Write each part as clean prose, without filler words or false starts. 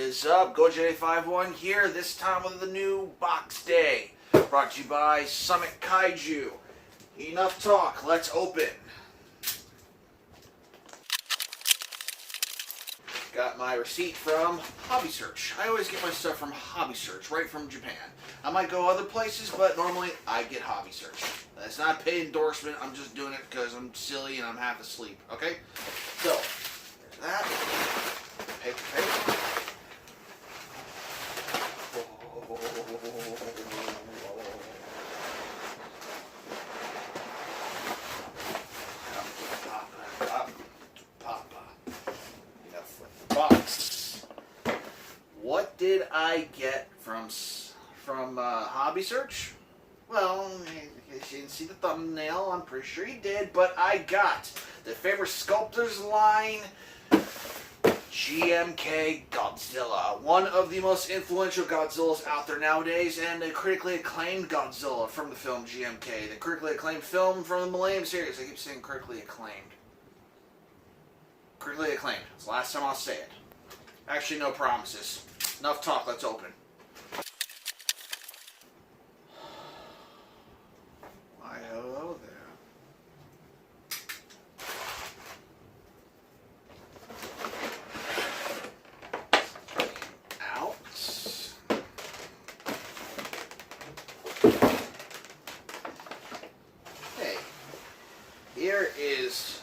is up? GoJ51 here, this time with the new box day. Brought to you by Summit Kaiju. Enough talk, let's open. Got my receipt from Hobby Search. I always get my stuff from Hobby Search, right from Japan. I might go other places, but normally I get Hobby Search. That's not a paid endorsement, I'm just doing it because I'm silly and I'm half asleep, okay? So, there's that. Paper. Box. What did I get from Hobby Search? Well, you didn't see the thumbnail. I'm pretty sure you did, but I got the favorite Sculpters line, GMK Godzilla, one of the most influential Godzillas out there nowadays, and a critically acclaimed Godzilla from the film GMK, the critically acclaimed film from the Millennium series. I keep saying critically acclaimed. Critically acclaimed. It's the last time I'll say it. Actually, no promises. Enough talk, let's open. Why, hello there. Out. Hey, here is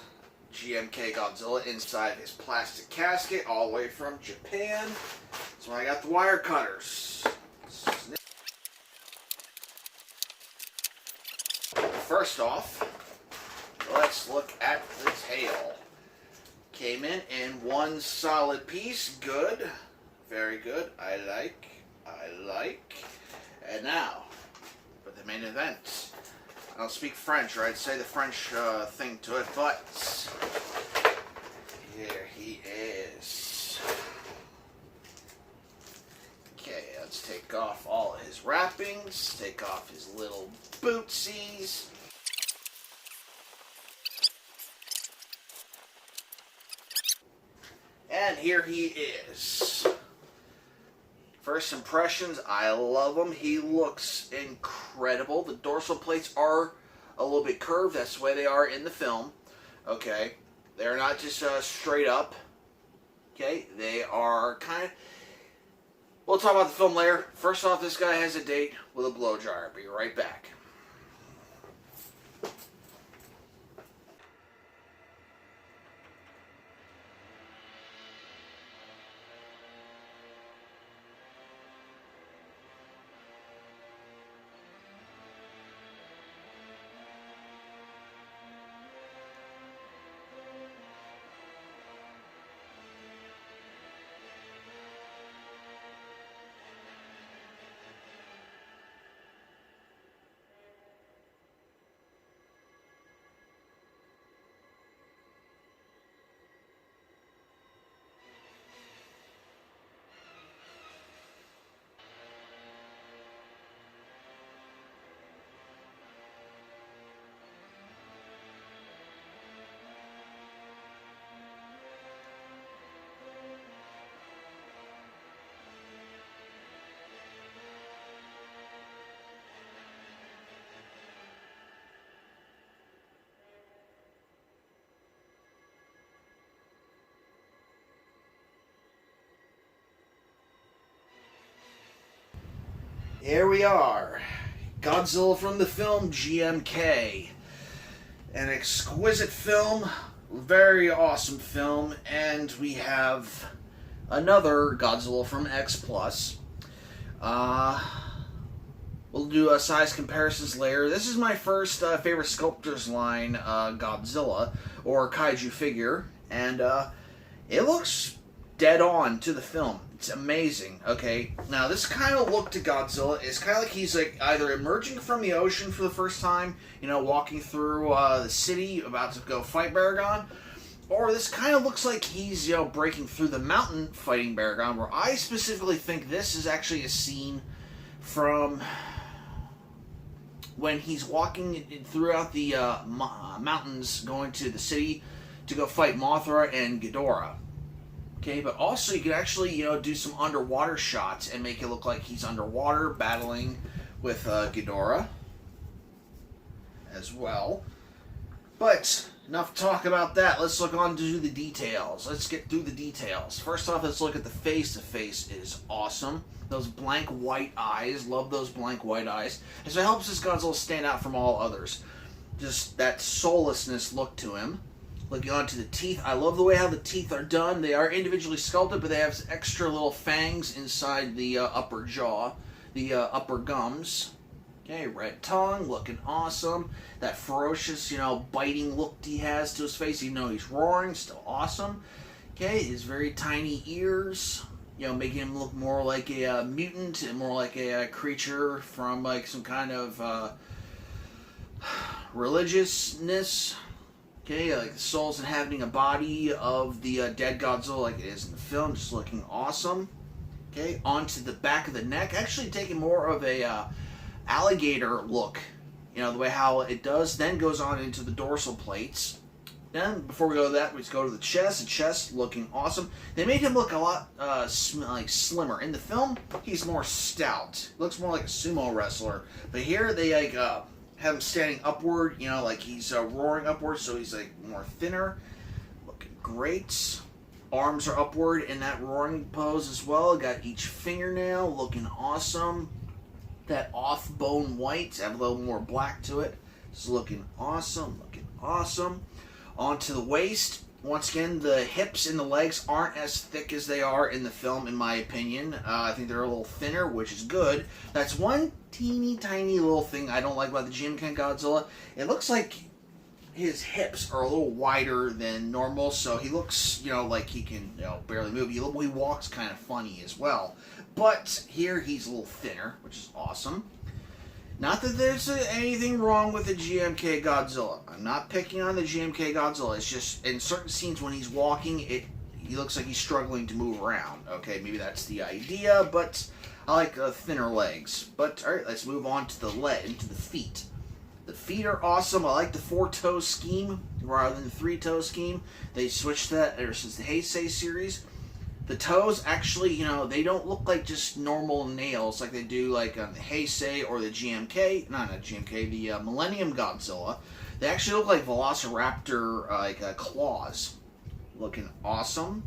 GMK Godzilla inside his plastic casket, all the way from Japan. So I got the wire cutters. First off, let's look at the tail. Came in one solid piece. Good. Very good. I like. And now, for the main event. I don't speak French, or I'd say the French thing to it, but here he is. Okay, let's take off all of his wrappings, take off his little bootsies. And here he is. First impressions, I love him. He looks incredible. The dorsal plates are a little bit curved. That's the way they are in the film. Okay. They're not just straight up. Okay. They are kind of... We'll talk about the film later. First off, this guy has a date with a blow dryer. Be right back. Here we are, Godzilla from the film GMK. An exquisite film, very awesome film, and we have another Godzilla from X+. We'll do size comparisons later. This is my first favorite Sculpters line Godzilla, or Kaiju figure, and it looks dead on to the film. It's amazing. Okay, now this kind of look to Godzilla is kind of like he's like either emerging from the ocean for the first time, you know, walking through the city, about to go fight Baragon, or this kind of looks like he's, you know, breaking through the mountain fighting Baragon, where I specifically think this is actually a scene from when he's walking throughout the mountains going to the city to go fight Mothra and Ghidorah. Okay, but also you can actually, do some underwater shots and make it look like he's underwater battling with Ghidorah as well. But enough talk about that. Let's look on to the details. Let's get through the details. First off, let's look at the face. The face is awesome. Those blank white eyes. Love those blank white eyes. And so it helps this Godzilla stand out from all others. Just that soullessness look to him. Looking on to the teeth. I love the way how the teeth are done. They are individually sculpted, but they have extra little fangs inside the upper jaw. The upper gums. Okay, red tongue, looking awesome. That ferocious, biting look he has to his face, even though he's roaring, still awesome. Okay, his very tiny ears, making him look more like a mutant and more like a creature from like some kind of religiousness. Okay, like the soul's inhabiting a body of the dead Godzilla like it is in the film, just looking awesome. Okay, onto the back of the neck, actually taking more of a alligator look, the way how it does, then goes on into the dorsal plates. Then, before we go to that, we just go to the chest. The chest looking awesome. They made him look a lot like slimmer. In the film, he's more stout. Looks more like a sumo wrestler. But here, they have him standing upward, like he's roaring upward, so he's like more thinner. Looking great. Arms are upward in that roaring pose as well. Got each fingernail looking awesome. That off-bone white, have a little more black to it. It's looking awesome, looking awesome. Onto the waist. Once again, the hips and the legs aren't as thick as they are in the film, in my opinion. I think they're a little thinner, which is good. That's one teeny tiny little thing I don't like about the GMK Godzilla. It looks like his hips are a little wider than normal, so he looks, like he can, barely move. He walks kind of funny as well. But here he's a little thinner, which is awesome. Not that there's anything wrong with the GMK Godzilla. I'm not picking on the GMK Godzilla. It's just in certain scenes when he's walking, he looks like he's struggling to move around. Okay, maybe that's the idea, but I like thinner legs. But all right, let's move on to the feet. The feet are awesome. I like the 4-toe scheme rather than the 3-toe scheme. They switched that ever since the Heisei series. The toes actually, they don't look like just normal nails like they do like on the Heisei or the GMK. Not GMK, the Millennium Godzilla. They actually look like Velociraptor claws. Looking awesome.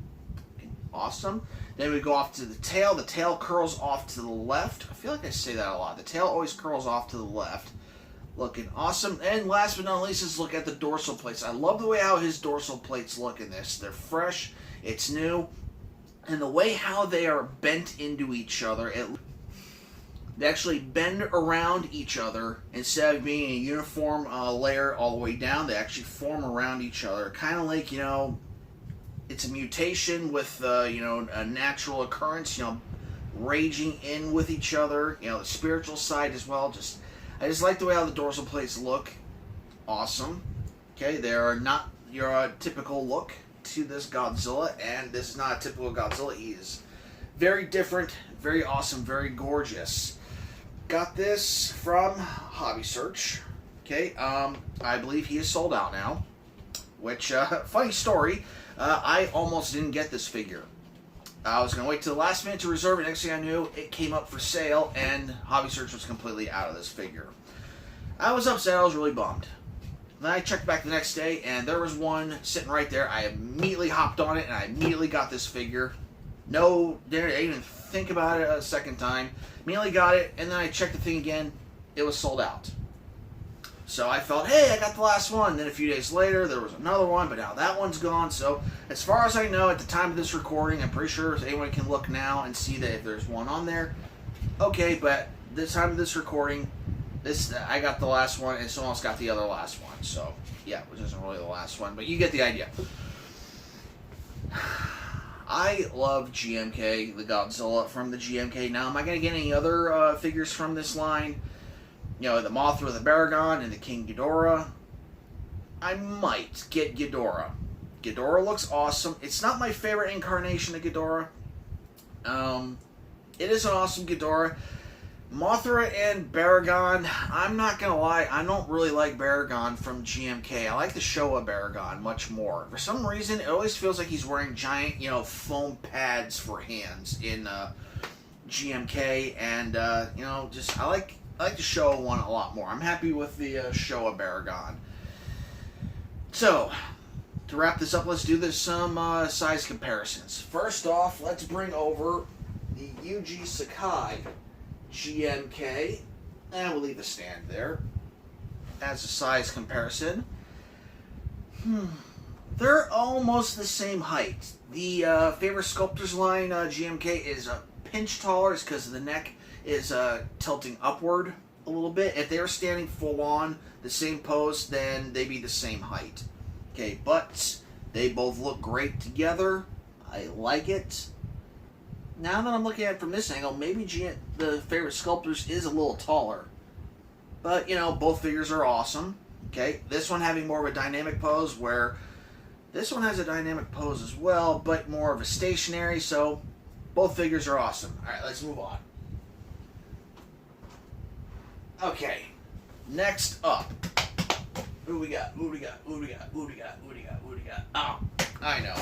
Looking awesome. Then we go off to the tail. The tail curls off to the left. I feel like I say that a lot. The tail always curls off to the left. Looking awesome. And last but not least, let's look at the dorsal plates. I love the way how his dorsal plates look in this. They're fresh. It's new. And the way how they are bent into each other, they actually bend around each other instead of being a uniform layer all the way down. They actually form around each other, kind of like it's a mutation with a natural occurrence. Raging in with each other. The spiritual side as well. I just like the way how the dorsal plates look. Awesome. Okay, they are not your typical look to this Godzilla, and this is not a typical Godzilla. He is very different, very awesome, very gorgeous. Got this from Hobby Search. Okay, I believe he is sold out now. Which, funny story, I almost didn't get this figure. I was going to wait till the last minute to reserve it. Next thing I knew, it came up for sale, and Hobby Search was completely out of this figure. I was upset. I was really bummed. Then I checked back the next day, and there was one sitting right there. I immediately hopped on it, and I immediately got this figure. No, didn't even think about it a second time. Immediately got it, and then I checked the thing again. It was sold out. So I felt, hey, I got the last one. Then a few days later, there was another one, but now that one's gone. So as far as I know, at the time of this recording, I'm pretty sure anyone can look now and see that if there's one on there. Okay, but this time of this recording, I got the last one, and someone else got the other last one. So, yeah, which isn't really the last one, but you get the idea. I love GMK, the Godzilla from the GMK. Now, am I going to get any other figures from this line? The Mothra, the Baragon, and the King Ghidorah. I might get Ghidorah. Ghidorah looks awesome. It's not my favorite incarnation of Ghidorah. It is an awesome Ghidorah. Mothra and Baragon, I'm not gonna lie, I don't really like Baragon from GMK. I like the Showa Baragon much more. For some reason, it always feels like he's wearing giant, foam pads for hands in GMK, and just I like the Showa one a lot more. I'm happy with the Showa Baragon. So, to wrap this up, let's do some size comparisons. First off, let's bring over the Yuji Sakai GMK, and we'll leave the stand there as a size comparison. They're almost the same height. The favorite Sculptors line GMK is a pinch taller because the neck is tilting upward a little bit. If they were standing full on the same pose, then they'd be the same height. Okay, but they both look great together. I like it. Now that I'm looking at it from this angle, maybe the favorite Sculptors is a little taller. But, both figures are awesome. Okay, this one having more of a dynamic pose, where this one has a dynamic pose as well, but more of a stationary, so both figures are awesome. Alright, let's move on. Okay, next up. Who we got? Who we got? Who we got? Who we got? Who we got? Who we got? Oh, I know.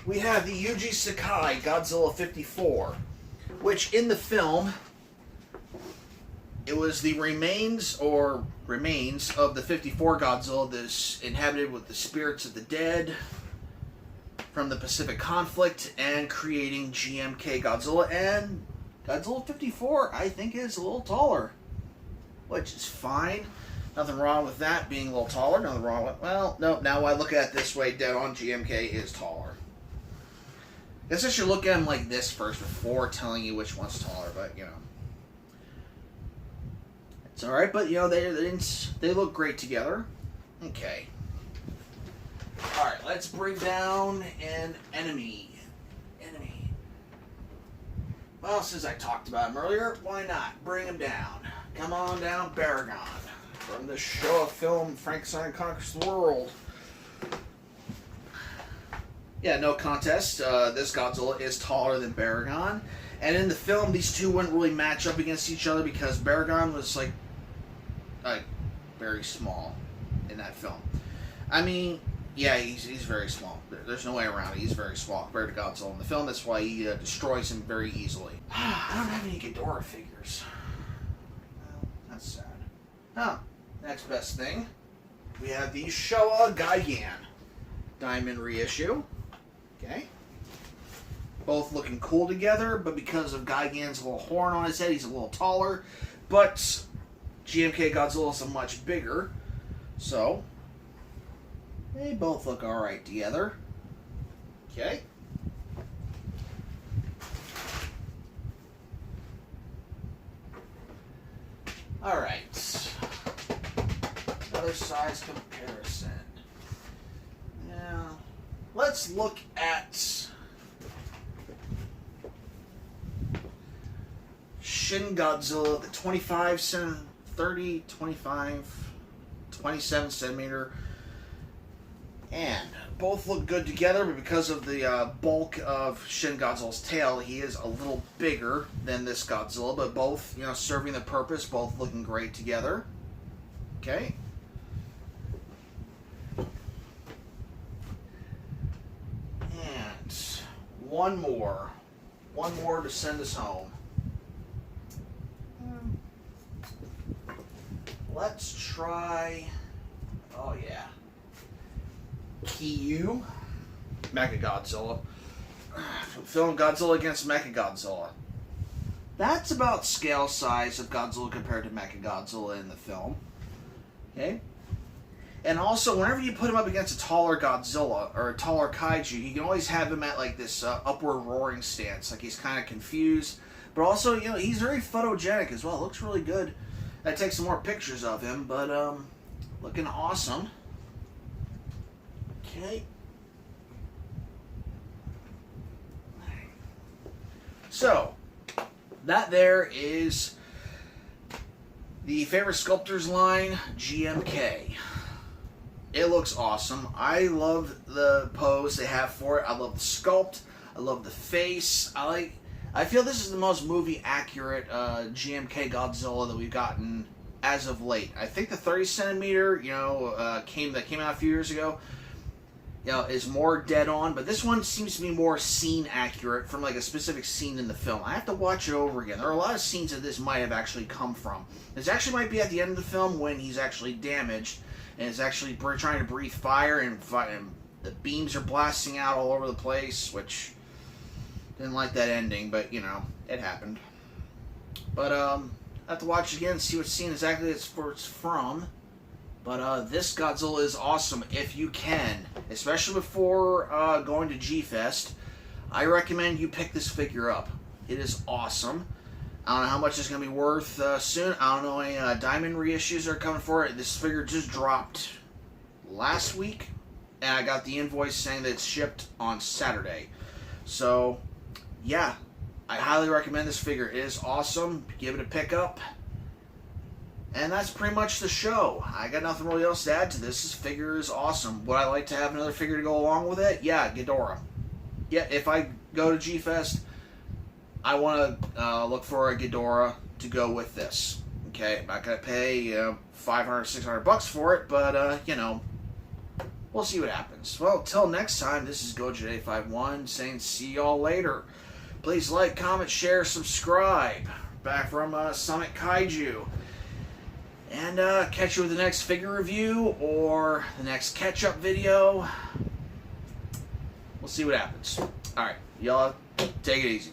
We have the Yuji Sakai Godzilla 54, which in the film, it was the remains of the 54 Godzilla that's inhabited with the spirits of the dead from the Pacific conflict and creating GMK Godzilla. And Godzilla 54, I think, is a little taller, which is fine. Nothing wrong with that being a little taller. Nothing wrong with, well, no, now I look at it this way, dead on, GMK is taller. I guess I should look at them like this first before telling you which one's taller, but, it's alright, but, they look great together. Okay. Alright, let's bring down an enemy. Well, since I talked about him earlier, why not? Bring him down. Come on down, Baragon. From the Showa film, Frankenstein Conquers the World. Yeah, no contest. This Godzilla is taller than Baragon. And in the film, these two wouldn't really match up against each other because Baragon was, very small in that film. I mean, yeah, he's very small. There's no way around it. He's very small compared to Godzilla in the film. That's why he destroys him very easily. I don't have any Ghidorah figures. Well, that's sad. Oh, next best thing. We have the Showa Gigan Diamond reissue. Okay. Both looking cool together, but because of Gigan's little horn on his head, he's a little taller. But GMK Godzilla is much bigger. So, they both look alright together. Okay. Alright. Another size comparison. Now, let's look at Shin Godzilla, the 27 centimeter. And both look good together, but because of the bulk of Shin Godzilla's tail, he is a little bigger than this Godzilla, but both, serving the purpose, both looking great together. Okay. And one more to send us home. Let's try, oh yeah, Kiyu, Mechagodzilla. Film Godzilla against Mechagodzilla. That's about scale size of Godzilla compared to Mechagodzilla in the film. Okay? And also, whenever you put him up against a taller Godzilla, or a taller Kaiju, you can always have him at like this upward roaring stance. Like he's kind of confused. But also, he's very photogenic as well. Looks really good. I take some more pictures of him, but looking awesome. Okay. So, that there is the favorite Sculptors line, GMK. It looks awesome. I love the pose they have for it. I love the sculpt. I love the face. I feel this is the most movie accurate GMK Godzilla that we've gotten as of late. I think the 30 centimeter, came out a few years ago, is more dead on, but this one seems to be more scene accurate from like a specific scene in the film. I have to watch it over again. There are a lot of scenes that this might have actually come from. This actually might be at the end of the film when he's actually damaged and is actually trying to breathe fire, and the beams are blasting out all over the place, which didn't like that ending, but it happened. But I have to watch it again and see what scene exactly it's from. But this Godzilla is awesome if you can, especially before going to G-Fest. I recommend you pick this figure up. It is awesome. I don't know how much it's going to be worth soon. I don't know any diamond reissues are coming for it. This figure just dropped last week, and I got the invoice saying that it's shipped on Saturday. So, yeah, I highly recommend this figure. It is awesome. Give it a pick up. And that's pretty much the show. I got nothing really else to add to this. This figure is awesome. Would I like to have another figure to go along with it? Yeah, Ghidorah. Yeah, if I go to G-Fest, I want to look for a Ghidorah to go with this. Okay, I'm not going to pay $500, $600 for it, but, we'll see what happens. Well, till next time, this is Gojid851 saying see y'all later. Please like, comment, share, subscribe. Back from Summit Kaiju. And catch you with the next figure review or the next catch-up video. We'll see what happens. Alright, y'all take it easy.